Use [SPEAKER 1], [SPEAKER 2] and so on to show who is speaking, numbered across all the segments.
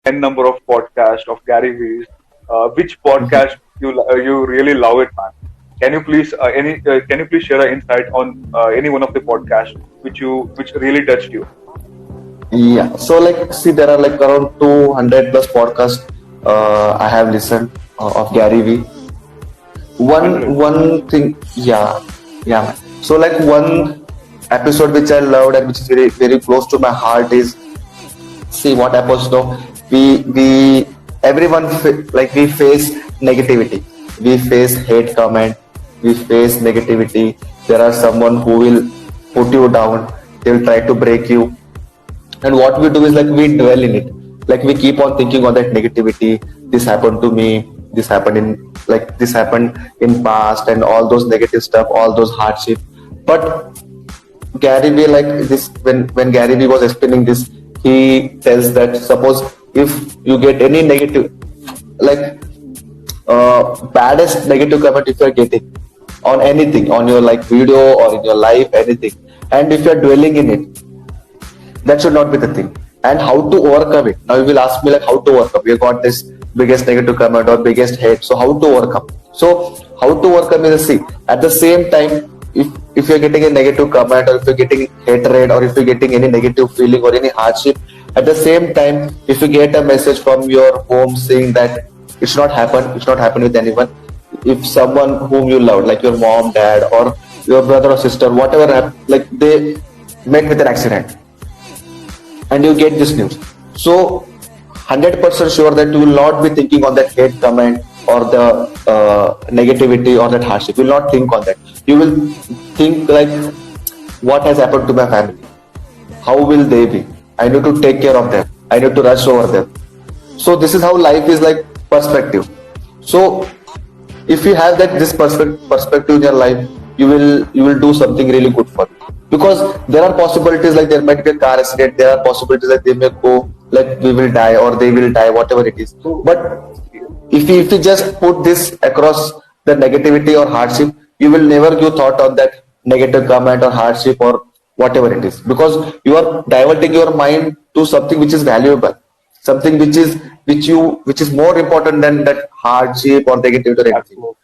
[SPEAKER 1] n number of podcasts of Gary Vee's. Which podcast you really love it, man? Can you please share an insight on any one of the podcasts which really touched you?
[SPEAKER 2] Yeah. So like, see, there are like around 200 plus podcasts I have listened of Gary Vee. One
[SPEAKER 1] 100.
[SPEAKER 2] one thing, yeah, yeah. So like one episode which I loved and which is very very close to my heart is, see what happens now. We everyone like we face negativity, we face hate comment, we face negativity. There are someone who will put you down, they will try to break you, and what we do is like we dwell in it, like we keep on thinking on that negativity. This happened to me, this happened in, like this happened in past, and all those negative stuff, all those hardship. But Gary Vee, like this, when Gary Vee was explaining this, he tells that suppose if you get any negative, like baddest negative comment if you are getting on anything, on your like video or in your life, anything, and if you are dwelling in it, that should not be the thing. And how to overcome it? Now you will ask me like how to overcome. You got this biggest negative comment or biggest hate. So how to overcome? So how to overcome is, see, at the same time, if you're getting a negative comment or if you're getting hatred or if you're getting any negative feeling or any hardship, at the same time, if you get a message from your home saying that it's not happen with anyone. If someone whom you love, like your mom, dad, or your brother or sister, whatever, like they met with an accident and you get this news. So 100% sure that you will not be thinking on that hate comment or the negativity or that hardship. You will not think on that. You will think like, what has happened to my family? How will they be? I need to take care of them. I need to rush over them. So this is how life is, like perspective. So if you have that this perspective in your life, you will do something really good for you, because there are possibilities like there might be a car accident, there are possibilities that they may go like we will die or they will die, whatever it is. But if you just put this across the negativity or hardship, you will never give thought on that negative comment or hardship or whatever it is, because you are diverting your mind to something which is valuable, something which is more important than that hardship or negativity or anything.
[SPEAKER 1] Absolutely.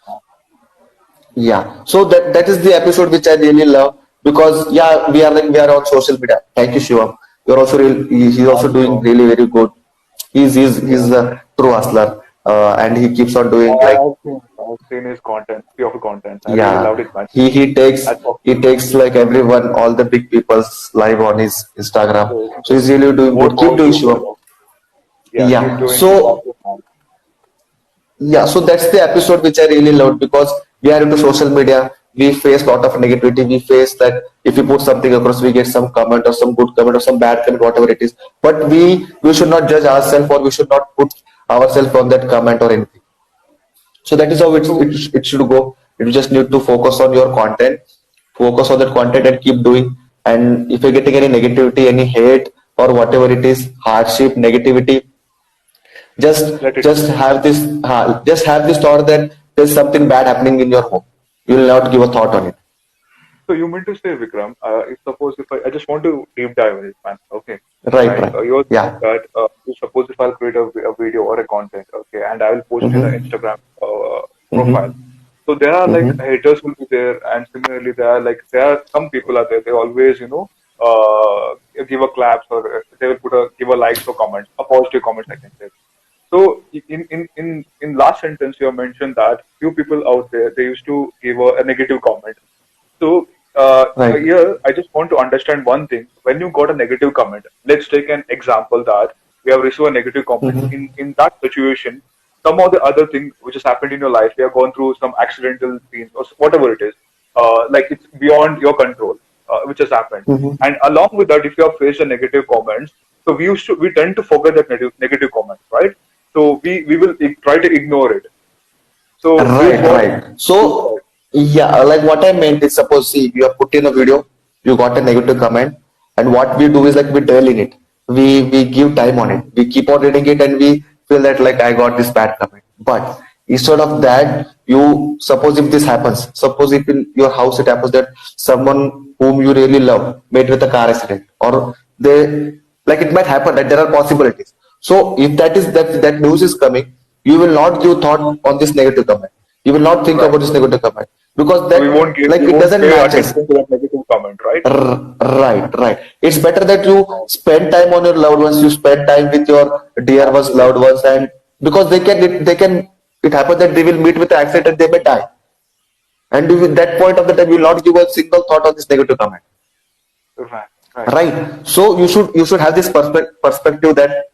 [SPEAKER 2] Yeah, so that is the episode which I really love, because yeah, we are on social media. Thank you, Shivam. You're also he's also doing
[SPEAKER 1] Also,
[SPEAKER 2] really very good. He's a true hustler, and he keeps on doing like,
[SPEAKER 1] I've seen his content, few of the contents. I really loved
[SPEAKER 2] yeah,
[SPEAKER 1] it, man. I thought,
[SPEAKER 2] he takes like everyone, all the big people's live on his Instagram.
[SPEAKER 1] so,
[SPEAKER 2] So he's really doing
[SPEAKER 1] more
[SPEAKER 2] good. Keep
[SPEAKER 1] power
[SPEAKER 2] doing,
[SPEAKER 1] to him,
[SPEAKER 2] Shivam.
[SPEAKER 1] bro. Yeah, keep
[SPEAKER 2] Yeah.
[SPEAKER 1] doing. Keep up
[SPEAKER 2] So
[SPEAKER 1] the man.
[SPEAKER 2] yeah, so that's the episode which I really loved, because we are into social media. We face a lot of negativity. We face that if we put something across, we get some comment or some good comment or some bad comment, whatever it is. But we should not judge ourselves, or we should not put ourselves on that comment or anything. So that is how it should go. You just need to focus on your content, focus on that content and keep doing. And if you're getting any negativity, any hate or whatever it is, hardship, negativity, just
[SPEAKER 1] Let it
[SPEAKER 2] just
[SPEAKER 1] go.
[SPEAKER 2] have this just have this thought that there's something bad happening in your home. You will not give a thought on it.
[SPEAKER 1] So you mean to say, Vikram, if suppose if I just want to deep dive in it, man. Okay,
[SPEAKER 2] Right,
[SPEAKER 1] like
[SPEAKER 2] right.
[SPEAKER 1] you're saying
[SPEAKER 2] Yeah.
[SPEAKER 1] that if suppose if I'll create a video or a content, okay, and I will post in an
[SPEAKER 2] Mm-hmm.
[SPEAKER 1] Instagram profile.
[SPEAKER 2] Mm-hmm.
[SPEAKER 1] So there are like
[SPEAKER 2] Mm-hmm.
[SPEAKER 1] haters will be there, and similarly there are some people out there. They always give a claps, or they will give a likes or comments, a positive comments, I can say. So in last sentence you have mentioned that few people out there they used to give a negative comment. So
[SPEAKER 2] Right.
[SPEAKER 1] here I just want to understand one thing. When you got a negative comment, let's take an example that we have received a negative comment.
[SPEAKER 2] Mm-hmm.
[SPEAKER 1] In that situation, some of the other thing which has happened in your life, you have gone through some accidental things or whatever it is, like it's beyond your control, which has happened.
[SPEAKER 2] Mm-hmm.
[SPEAKER 1] And along with that, if you have faced a negative comments, so we tend to forget that negative comments, right? So we will try to ignore it. So here's
[SPEAKER 2] Right,
[SPEAKER 1] what.
[SPEAKER 2] right. So, yeah, like what I meant is, suppose, see, you have put in a video, you got a negative comment, and what we do is like we dwell in it. We give time on it. We keep on reading it, and we feel that like I got this bad comment. But instead of that, you suppose if this happens, suppose if in your house it happens that someone whom you really love met with a car accident, or they, like it might happen that there are possibilities. So if that news is coming, you will not give thought on this negative comment. You will not think
[SPEAKER 1] Right.
[SPEAKER 2] about this negative comment because
[SPEAKER 1] So
[SPEAKER 2] that like
[SPEAKER 1] we
[SPEAKER 2] it
[SPEAKER 1] won't
[SPEAKER 2] doesn't
[SPEAKER 1] pay
[SPEAKER 2] matches.
[SPEAKER 1] attention to that negative comment, right?
[SPEAKER 2] Right. It's better that you spend time on your loved ones. You spend time with your dear ones, loved
[SPEAKER 1] Absolutely.
[SPEAKER 2] ones, and because they can. It happens that they will meet with the accident and they may die. And with that point of the time, you will not give a single thought on this negative comment.
[SPEAKER 1] Right. Right.
[SPEAKER 2] Right. So you should have this perspective that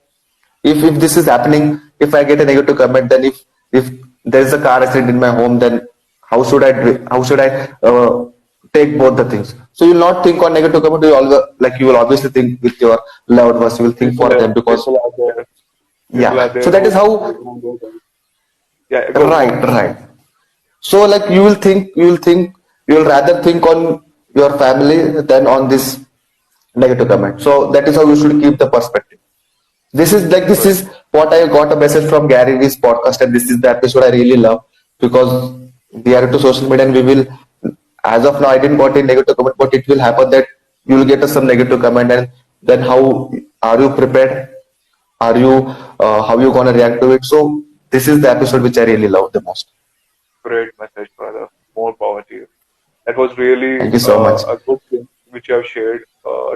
[SPEAKER 2] if this is happening, if I get a negative comment, then if there is a car accident in my home, then how should I take both the things? So you'll not think on negative comment. You will obviously think with your loved ones. You will think for them because
[SPEAKER 1] People are there. People are
[SPEAKER 2] yeah. So
[SPEAKER 1] there
[SPEAKER 2] that is how
[SPEAKER 1] who yeah, go.
[SPEAKER 2] right. So like you will rather think on your family than on this negative comment. So that is how you should keep the perspective. This
[SPEAKER 1] Right.
[SPEAKER 2] is what I got a message from Gary Vee's podcast, and this is the episode I really love because we are into social media and we will. As of now, I didn't got a negative comment, but it will happen that you will get some negative comment, and then how are you prepared? Are you how you gonna react to it? So this is the episode which I really love the most.
[SPEAKER 1] Great message, brother. More power to you. That was really
[SPEAKER 2] Thank you so much.
[SPEAKER 1] a good thing which you have shared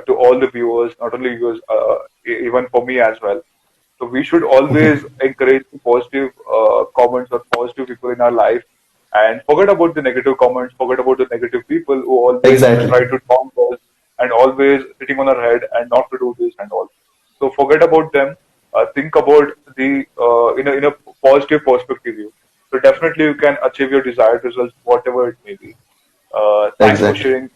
[SPEAKER 1] to all the viewers, not only viewers, even for me as well. So we should always encourage the positive comments or positive people in our life and forget about the negative comments, forget about the negative people who always
[SPEAKER 2] Exactly.
[SPEAKER 1] try to taunt us and always sitting on our head and not to do this and all. So forget about them. Think about the in a positive perspective view. So definitely you can achieve your desired results, whatever it may be. Thanks for
[SPEAKER 2] Exactly.
[SPEAKER 1] sharing.